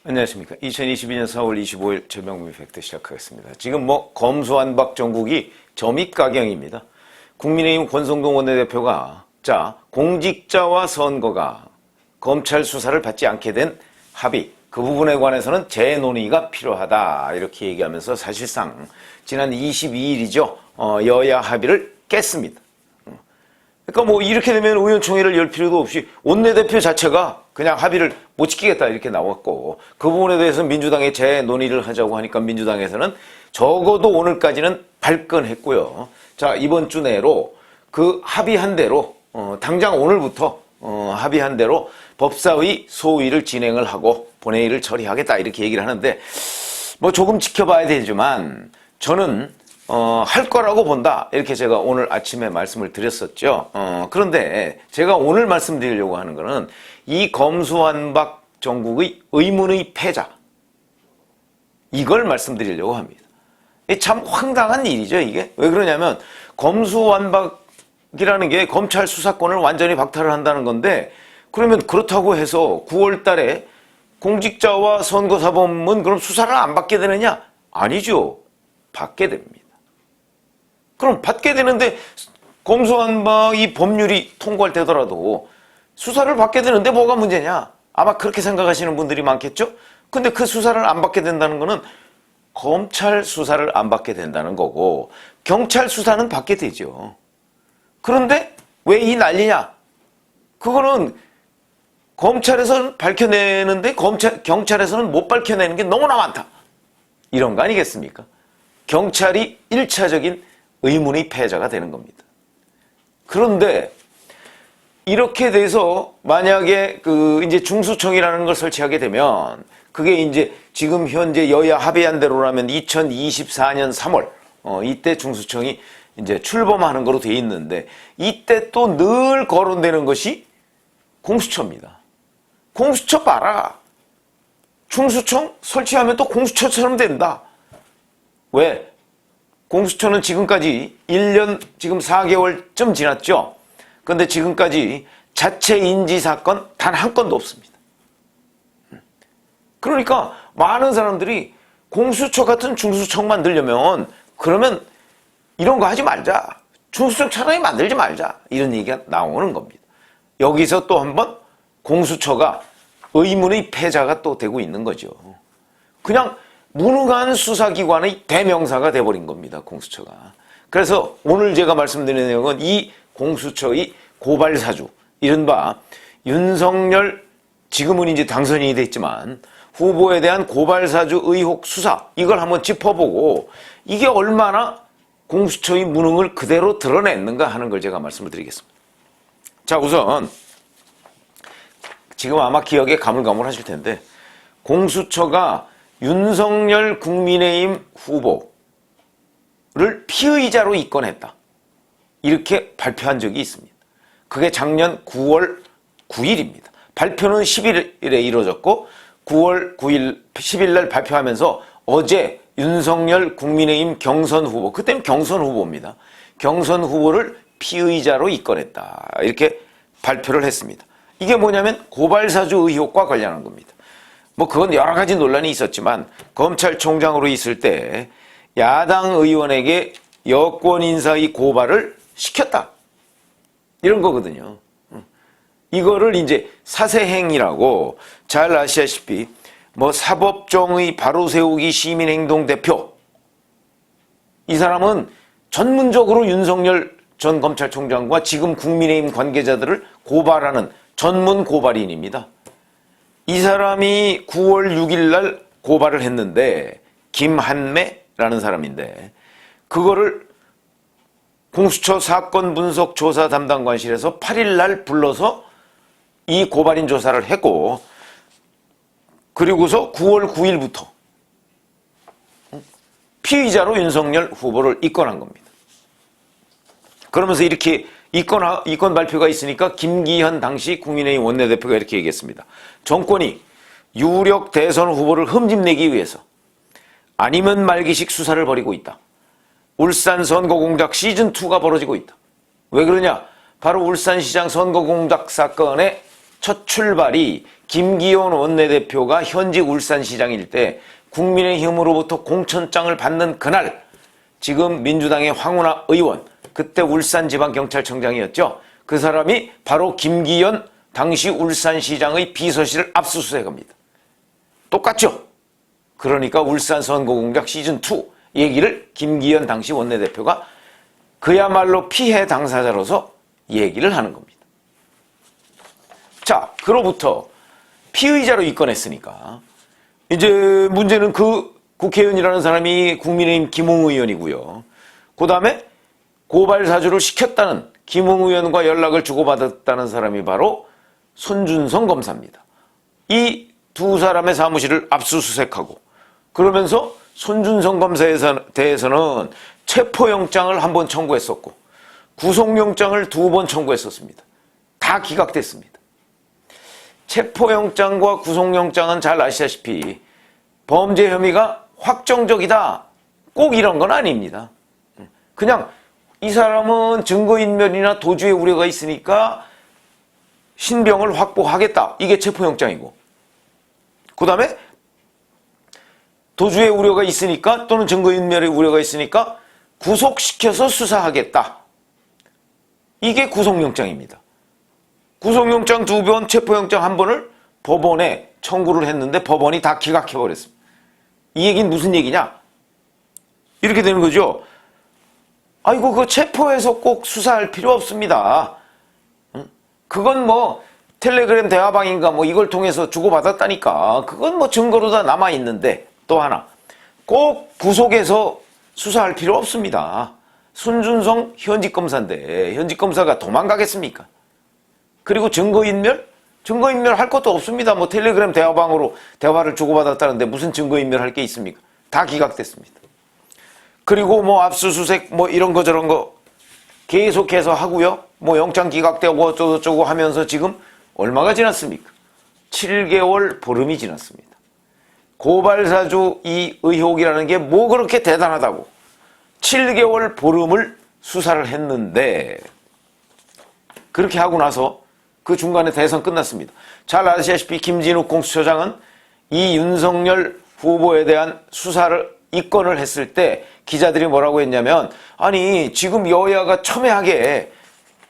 안녕하십니까. 2022년 4월 25일 최병민 팩트 시작하겠습니다. 지금 검수완박 정국이 점입가경입니다. 국민의힘 권성동 원내대표가 공직자와 선거가 검찰 수사를 받지 않게 된 합의, 그 부분에 관해서는 재논의가 필요하다 이렇게 얘기하면서 사실상 지난 22일이죠. 여야 합의를 깼습니다. 그러니까 이렇게 되면 의원총회를 열 필요도 없이 원내대표 자체가 그냥 합의를 못 지키겠다 이렇게 나왔고, 그 부분에 대해서 민주당에 재논의를 하자고 하니까 민주당에서는 적어도 오늘까지는 발끈했고요. 이번 주 내로 그 합의한 대로 당장 오늘부터 합의한 대로 법사위 소위를 진행을 하고 본회의를 처리하겠다 이렇게 얘기를 하는데, 조금 지켜봐야 되지만 저는 할 거라고 본다 이렇게 제가 오늘 아침에 말씀을 드렸었죠. 그런데 제가 오늘 말씀드리려고 하는 거는 이 검수완박 정국의 의문의 패자, 이걸 말씀드리려고 합니다. 참 황당한 일이죠 이게. 왜 그러냐면 검수완박이라는 게 검찰 수사권을 완전히 박탈을 한다는 건데, 그러면 그렇다고 해서 9월 달에 공직자와 선거사범은 그럼 수사를 안 받게 되느냐? 아니죠. 받게 됩니다. 그럼 받게 되는데 검수완박 이 법률이 통과되더라도 수사를 받게 되는데 뭐가 문제냐? 아마 그렇게 생각하시는 분들이 많겠죠? 근데 그 수사를 안 받게 된다는 거는 검찰 수사를 안 받게 된다는 거고, 경찰 수사는 받게 되죠. 그런데 왜 이 난리냐? 그거는 검찰에서는 밝혀내는데 경찰에서는 못 밝혀내는 게 너무나 많다, 이런 거 아니겠습니까? 경찰이 1차적인 의문의 패자가 되는 겁니다. 그런데 이렇게 돼서 만약에 이제 중수청이라는 걸 설치하게 되면, 그게 이제 지금 현재 여야 합의한 대로라면 2024년 3월 이때 중수청이 이제 출범하는 거로 돼 있는데, 이때 또 늘 거론되는 것이 공수처입니다. 공수처 봐라. 중수청 설치하면 또 공수처처럼 된다. 왜? 공수처는 지금까지 1년 지금 4개월쯤 지났죠. 그런데 지금까지 자체 인지 사건 단 한 건도 없습니다. 그러니까 많은 사람들이 공수처 같은 중수청 만들려면 그러면 이런 거 하지 말자, 중수청 차라리 만들지 말자, 이런 얘기가 나오는 겁니다. 여기서 또 한번 공수처가 의문의 패자가 또 되고 있는 거죠. 그냥 무능한 수사기관의 대명사가 돼버린 겁니다, 공수처가. 그래서 오늘 제가 말씀드리는 내용은 이 공수처의 고발사주, 이른바 윤석열, 지금은 이제 당선인이 됐지만 후보에 대한 고발사주 의혹 수사, 이걸 한번 짚어보고 이게 얼마나 공수처의 무능을 그대로 드러냈는가 하는 걸 제가 말씀을 드리겠습니다. 우선 지금 아마 기억에 가물가물하실 텐데, 공수처가 윤석열 국민의힘 후보를 피의자로 입건했다, 이렇게 발표한 적이 있습니다. 그게 작년 9월 9일입니다. 발표는 10일에 이루어졌고 9월 9일, 10일 날 발표하면서 어제 윤석열 국민의힘 경선 후보, 그때는 경선 후보입니다. 경선 후보를 피의자로 입건했다, 이렇게 발표를 했습니다. 이게 뭐냐면 고발사주 의혹과 관련한 겁니다. 그건 여러 가지 논란이 있었지만 검찰총장으로 있을 때 야당 의원에게 여권 인사의 고발을 시켰다, 이런 거거든요. 이거를 이제 사세행이라고, 잘 아시다시피 사법정의 바로세우기 시민행동 대표, 이 사람은 전문적으로 윤석열 전 검찰총장과 지금 국민의힘 관계자들을 고발하는 전문 고발인입니다. 이 사람이 9월 6일 날 고발을 했는데, 김한매라는 사람인데, 그거를 공수처 사건 분석 조사 담당관실에서 8일 날 불러서 이 고발인 조사를 했고, 그리고서 9월 9일부터 피의자로 윤석열 후보를 입건한 겁니다. 그러면서 이렇게 입건 발표가 있으니까 김기현 당시 국민의힘 원내대표가 이렇게 얘기했습니다. 정권이 유력 대선 후보를 흠집내기 위해서 아니면 말기식 수사를 벌이고 있다. 울산 선거공작 시즌2가 벌어지고 있다. 왜 그러냐? 바로 울산시장 선거공작 사건의 첫 출발이 김기현 원내대표가 현직 울산시장일 때 국민의힘으로부터 공천장을 받는 그날, 지금 민주당의 황운하 의원, 그때 울산지방경찰청장이었죠. 그 사람이 바로 김기현 당시 울산시장의 비서실을 압수수색합니다. 똑같죠? 그러니까 울산 선거공작 시즌2 얘기를 김기현 당시 원내대표가 그야말로 피해 당사자로서 얘기를 하는 겁니다. 자, 그로부터 피의자로 입건했으니까 이제 문제는 그 국회의원이라는 사람이 국민의힘 김웅 의원이고요. 그 다음에 고발사주를 시켰다는 김웅 의원과 연락을 주고받았다는 사람이 바로 손준성 검사입니다. 이 두 사람의 사무실을 압수수색하고 그러면서 손준성 검사에 대해서는 체포영장을 한 번 청구했었고 구속영장을 2번 청구했었습니다. 다 기각됐습니다. 체포영장과 구속영장은 잘 아시다시피 범죄 혐의가 확정적이다. 꼭 이런 건 아닙니다. 그냥 이 사람은 증거인멸이나 도주의 우려가 있으니까 신병을 확보하겠다. 이게 체포영장이고. 그 다음에 도주의 우려가 있으니까 또는 증거인멸의 우려가 있으니까 구속시켜서 수사하겠다. 이게 구속영장입니다. 구속영장 2번, 체포영장 1번을 법원에 청구를 했는데 법원이 다 기각해버렸습니다. 이 얘기는 무슨 얘기냐? 이렇게 되는 거죠. 아이고, 그 체포해서 꼭 수사할 필요 없습니다. 그건 뭐 텔레그램 대화방인가 뭐 이걸 통해서 주고받았다니까. 그건 뭐 증거로 다 남아있는데. 또 하나, 꼭 구속해서 수사할 필요 없습니다. 손준성 현직 검사인데 현직 검사가 도망가겠습니까? 그리고 증거인멸? 증거인멸 할 것도 없습니다. 뭐 텔레그램 대화방으로 대화를 주고받았다는데 무슨 증거인멸 할 게 있습니까? 다 기각됐습니다. 그리고 뭐 압수수색 뭐 이런 거 저런 거 계속해서 하고요. 뭐 영장 기각되고 어쩌고저쩌고 하면서 지금 얼마가 지났습니까? 7개월 보름이 지났습니다. 고발사주 이 의혹이라는 게 뭐 그렇게 대단하다고 7개월 보름을 수사를 했는데 그렇게 하고 나서 그 중간에 대선 끝났습니다. 잘 아시다시피 김진욱 공수처장은 이 윤석열 후보에 대한 수사를 입건을 했을 때 기자들이 뭐라고 했냐면 아니 지금 여야가 첨예하게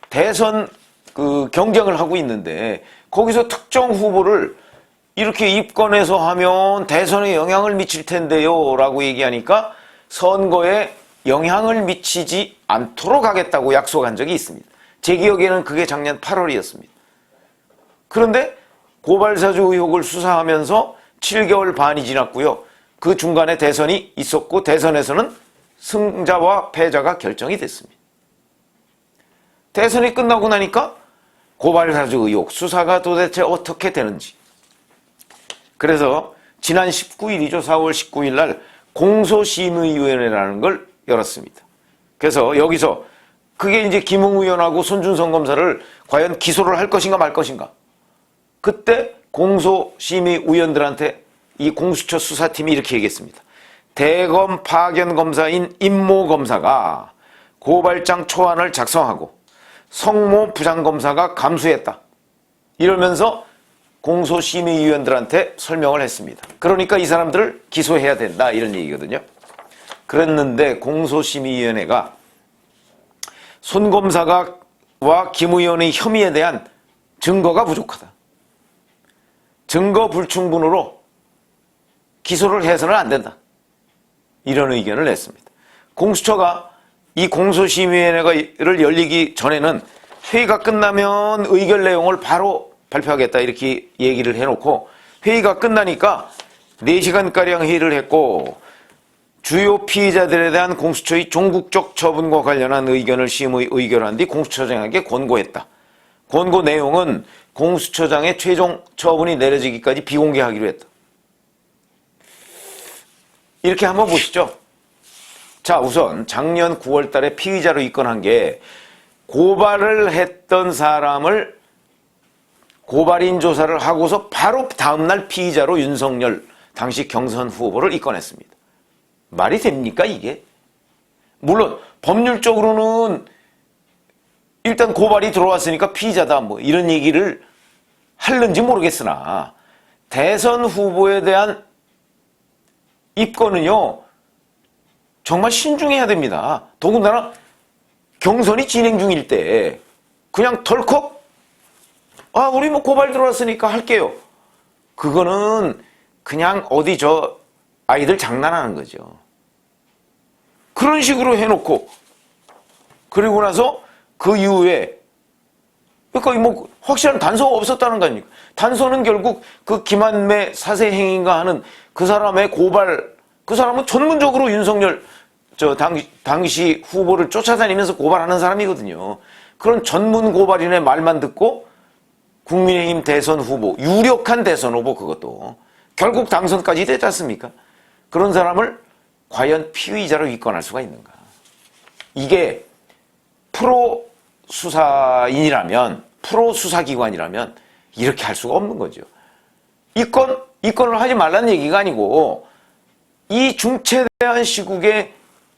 대선 그 경쟁을 하고 있는데 거기서 특정 후보를 이렇게 입건해서 하면 대선에 영향을 미칠 텐데요 라고 얘기하니까 선거에 영향을 미치지 않도록 하겠다고 약속한 적이 있습니다. 제 기억에는 그게 작년 8월이었습니다. 그런데 고발사주 의혹을 수사하면서 7개월 반이 지났고요. 그 중간에 대선이 있었고 대선에서는 승자와 패자가 결정이 됐습니다. 대선이 끝나고 나니까 고발사주 의혹 수사가 도대체 어떻게 되는지. 그래서 지난 19일이죠. 4월 19일 날 공소심의위원회라는 걸 열었습니다. 그래서 여기서 그게 이제 김웅 의원하고 손준성 검사를 과연 기소를 할 것인가 말 것인가. 그때 공소심의위원들한테 이 공수처 수사팀이 이렇게 얘기했습니다. 대검 파견 검사인 임모 검사가 고발장 초안을 작성하고 성모 부장검사가 감수했다. 이러면서 공소심의위원들한테 설명을 했습니다. 그러니까 이 사람들을 기소해야 된다 이런 얘기거든요. 그랬는데 공소심의위원회가 손 검사와 김 의원의 혐의에 대한 증거가 부족하다. 증거 불충분으로 기소를 해서는 안 된다. 이런 의견을 냈습니다. 공수처가 이 공소심의위원회를 열리기 전에는 회의가 끝나면 의결 내용을 바로 발표하겠다 이렇게 얘기를 해놓고 회의가 끝나니까 4시간가량 회의를 했고 주요 피의자들에 대한 공수처의 종국적 처분과 관련한 의견을 심의 의결한 뒤 공수처장에게 권고했다. 권고 내용은 공수처장의 최종 처분이 내려지기까지 비공개하기로 했다. 이렇게 한번 보시죠. 자, 우선 작년 9월 달에 피의자로 입건한 게 고발을 했던 사람을 고발인 조사를 하고서 바로 다음날 피의자로 윤석열 당시 경선 후보를 입건했습니다. 말이 됩니까 이게? 물론 법률적으로는 일단 고발이 들어왔으니까 피의자다 뭐 이런 얘기를 할는지 모르겠으나 대선 후보에 대한 입건은요 정말 신중해야 됩니다. 더군다나 경선이 진행 중일 때 그냥 덜컥 우리 뭐 고발 들어왔으니까 할게요. 그거는 그냥 어디 저 아이들 장난하는 거죠. 그런 식으로 해놓고 그리고 나서 그 이후에 그러니까 뭐 확실한 단서가 없었다는 거 아닙니까? 단서는 결국 그 김한매 사세행위인가 하는 그 사람의 고발, 그 사람은 전문적으로 윤석열 당시 후보를 쫓아다니면서 고발하는 사람이거든요. 그런 전문 고발인의 말만 듣고 국민의힘 대선 후보, 유력한 대선 후보 그것도 결국 당선까지 되지 않습니까? 그런 사람을 과연 피의자로 입건할 수가 있는가? 이게 프로 수사인이라면, 프로 수사기관이라면 이렇게 할 수가 없는 거죠. 입건을 하지 말라는 얘기가 아니고 이 중체대한 시국에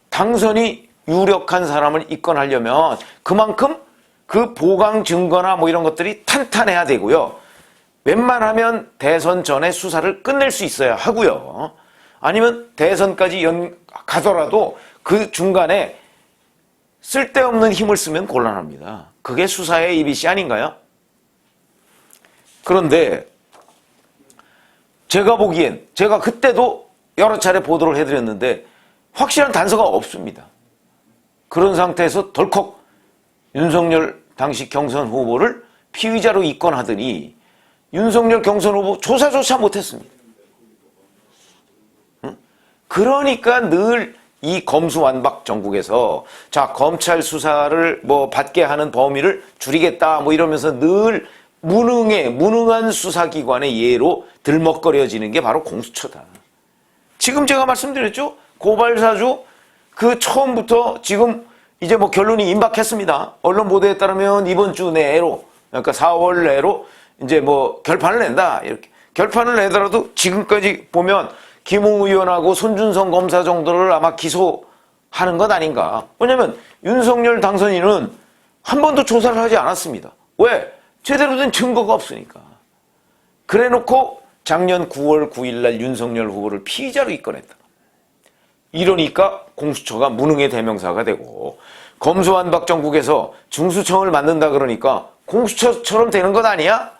당선이 유력한 사람을 입건하려면 그만큼 그 보강 증거나 뭐 이런 것들이 탄탄해야 되고요. 웬만하면 대선 전에 수사를 끝낼 수 있어야 하고요. 아니면 대선까지 가더라도 그 중간에 쓸데없는 힘을 쓰면 곤란합니다. 그게 수사의 이비시 아닌가요? 그런데 제가 보기엔 제가 그때도 여러 차례 보도를 해드렸는데 확실한 단서가 없습니다. 그런 상태에서 덜컥 윤석열 당시 경선 후보를 피의자로 입건하더니 윤석열 경선 후보 조사조차 못했습니다. 그러니까 늘 이 검수완박 정국에서 자 검찰 수사를 뭐 받게 하는 범위를 줄이겠다 뭐 이러면서 늘 무능한 수사기관의 예로 들먹거려지는 게 바로 공수처다. 지금 제가 말씀드렸죠? 고발사주 그 처음부터 지금 이제 뭐 결론이 임박했습니다. 언론 보도에 따르면 이번 주 내로 그러니까 4월 내로 이제 뭐 결판을 낸다 이렇게 결판을 내더라도 지금까지 보면 김웅 의원하고 손준성 검사 정도를 아마 기소하는 것 아닌가. 왜냐면 윤석열 당선인은 한 번도 조사를 하지 않았습니다. 왜? 제대로 된 증거가 없으니까. 그래놓고 작년 9월 9일 날 윤석열 후보를 피의자로 입건했다. 이러니까 공수처가 무능의 대명사가 되고 검수완박 정국에서 중수청을 만든다 그러니까 공수처처럼 되는 것 아니야?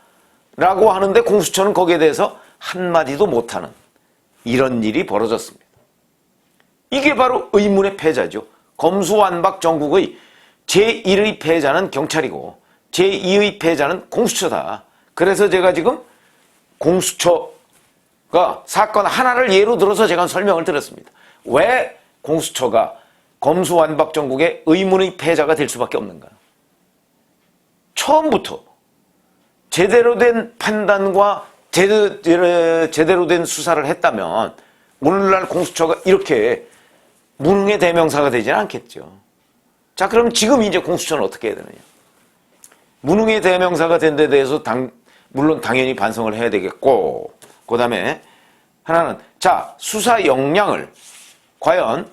라고 하는데 공수처는 거기에 대해서 한마디도 못하는 이런 일이 벌어졌습니다. 이게 바로 의문의 패자죠. 검수완박 정국의 제1의 패자는 경찰이고 제2의 패자는 공수처다. 그래서 제가 지금 공수처가 사건 하나를 예로 들어서 제가 설명을 드렸습니다. 왜 공수처가 검수완박 정국의 의문의 패자가 될 수밖에 없는가? 처음부터 제대로 된 판단과 제대로 된 수사를 했다면 오늘날 공수처가 이렇게 무능의 대명사가 되지는 않겠죠. 자, 그럼 지금 이제 공수처는 어떻게 해야 되느냐? 무능의 대명사가 된 데 대해서 물론 당연히 반성을 해야 되겠고, 그 다음에 하나는 자, 수사 역량을 과연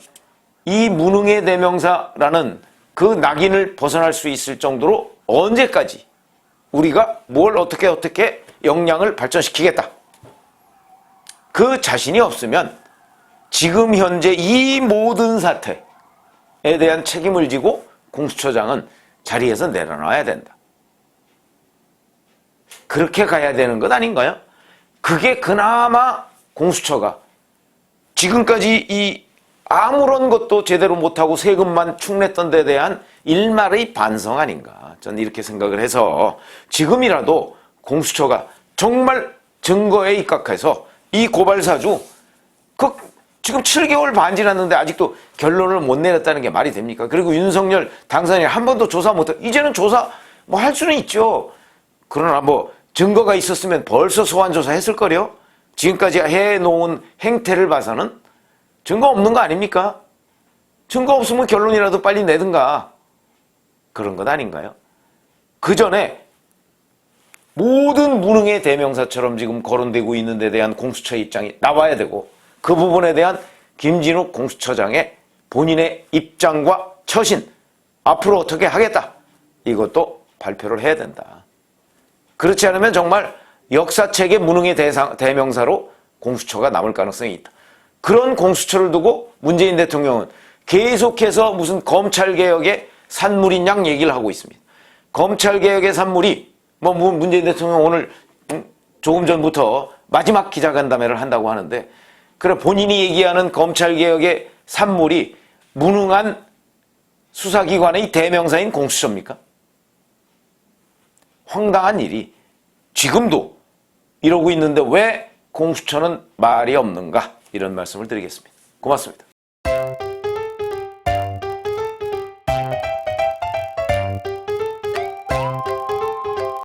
이 무능의 대명사라는 그 낙인을 벗어날 수 있을 정도로 언제까지 우리가 뭘 어떻게 역량을 발전시키겠다. 그 자신이 없으면 지금 현재 이 모든 사태에 대한 책임을 지고 공수처장은 자리에서 내려놔야 된다. 그렇게 가야 되는 것 아닌가요? 그게 그나마 공수처가 지금까지 이 아무런 것도 제대로 못하고 세금만 축냈던 데 대한 일말의 반성 아닌가. 저는 이렇게 생각을 해서 지금이라도 공수처가 정말 증거에 입각해서 이 고발사주 지금 7개월 반 지났는데 아직도 결론을 못 내렸다는 게 말이 됩니까? 그리고 윤석열 당선인이 한 번도 조사 못해. 이제는 조사 뭐 할 수는 있죠. 그러나 뭐 증거가 있었으면 벌써 소환조사 했을 거요. 지금까지 해놓은 행태를 봐서는 증거 없는 거 아닙니까? 증거 없으면 결론이라도 빨리 내든가. 그런 것 아닌가요? 그 전에 모든 무능의 대명사처럼 지금 거론되고 있는 데 대한 공수처 입장이 나와야 되고 그 부분에 대한 김진욱 공수처장의 본인의 입장과 처신, 앞으로 어떻게 하겠다. 이것도 발표를 해야 된다. 그렇지 않으면 정말 역사책의 무능의 대명사로 공수처가 남을 가능성이 있다. 그런 공수처를 두고 문재인 대통령은 계속해서 무슨 검찰개혁의 산물인 양 얘기를 하고 있습니다. 검찰개혁의 산물이 문재인 대통령 오늘 조금 전부터 마지막 기자간담회를 한다고 하는데, 그래 본인이 얘기하는 검찰개혁의 산물이 무능한 수사기관의 대명사인 공수처입니까? 황당한 일이 지금도 이러고 있는데 왜 공수처는 말이 없는가, 이런 말씀을 드리겠습니다. 고맙습니다.